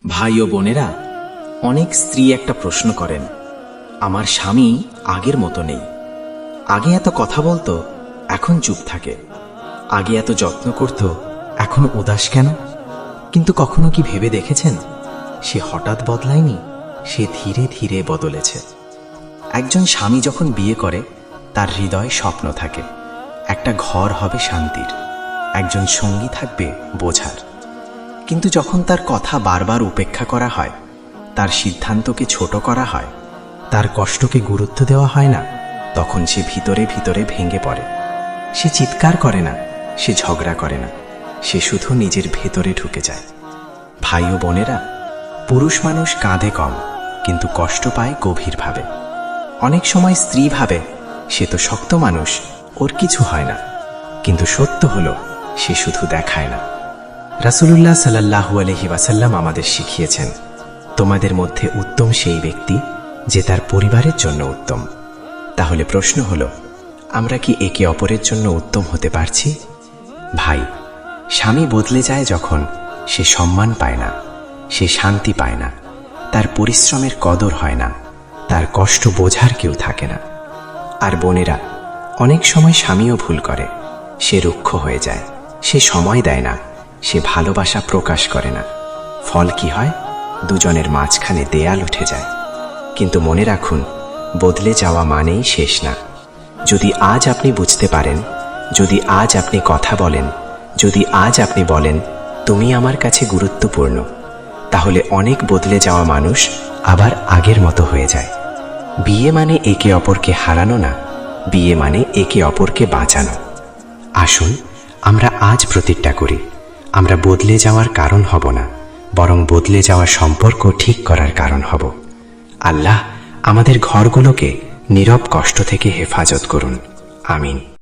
ভাই ও বোনেরা, অনেক স্ত্রী একটা প্রশ্ন করেন, আমার স্বামী আগের মতো নেই। আগে এত কথা বলতো, এখন চুপ থাকে। আগে এত যত্ন করত, এখন উদাস কেন? কিন্তু কখনো কি ভেবে দেখেছেন, সে হঠাৎ বদলায়নি, সে ধীরে ধীরে বদলেছে। একজন স্বামী যখন বিয়ে করে, তার হৃদয়ে স্বপ্ন থাকে, একটা ঘর হবে শান্তির, একজন সঙ্গী থাকবে বোঝার। কিন্তু যখন তার কথা বারবার উপেক্ষা করা হয়, তার সিদ্ধান্তকে ছোট করা হয়, তার কষ্টকে গুরুত্ব দেওয়া হয় না, তখন সে ভিতরে ভিতরে ভেঙে পড়ে। সে চিৎকার করে না, সে ঝগড়া করে না, সে শুধু নিজের ভেতরে ঢুকে যায়। ভাই ও বোনেরা, পুরুষ মানুষ কাঁদে কম, কিন্তু কষ্ট পায় গভীরভাবে। অনেক সময় স্ত্রী ভাবে, সে তো শক্ত মানুষ, ওর কিছু হয় না। কিন্তু সত্য হলো, সে শুধু দেখায় না। রাসূলুল্লাহ সাল্লাল্লাহু আলাইহি ওয়াসাল্লাম আমাদের শিখিয়েছেন, তোমাদের মধ্যে উত্তম সেই ব্যক্তি যে তার পরিবারের জন্য উত্তম। তাহলে প্রশ্ন হলো, আমরা কি একে অপরের জন্য উত্তম হতে পারছি? ভাই, স্বামী বদলে যায় যখন সে সম্মান পায় না, সে শান্তি পায় না, তার পরিশ্রমের কদর হয় না, তার কষ্ট বোঝার কেউ থাকে না। আর বোনেরা, অনেক সময় স্বামীও ভুল করে, সে রুক্ষ হয়ে যায়, সে সময় দেয় না, সে ভালোবাসা প্রকাশ করে না। ফল কি হয়? দুজনের মাঝখানে দেয়াল উঠে যায়। কিন্তু মনে রাখুন, বদলে যাওয়া মানেই শেষ না। যদি আজ আপনি বুঝতে পারেন, যদি আজ আপনি কথা বলেন, যদি আজ আপনি বলেন, তুমি আমার কাছে গুরুত্বপূর্ণ, তাহলে অনেক বদলে যাওয়া মানুষ আবার আগের মতো হয়ে যায়। বিয়ে মানে একে অপরকে হারানো না, বিয়ে মানে একে অপরকে বাঁচানো। আসুন আমরা আজ প্রতিজ্ঞা করি, আমরা বদলে যাওয়ার কারণ হব না, বরং বদলে যাওয়া সম্পর্ক ঠিক করার কারণ হব। আল্লাহ আমাদের ঘরগুলোকে নীরব কষ্ট থেকে হেফাজত করুন। আমিন।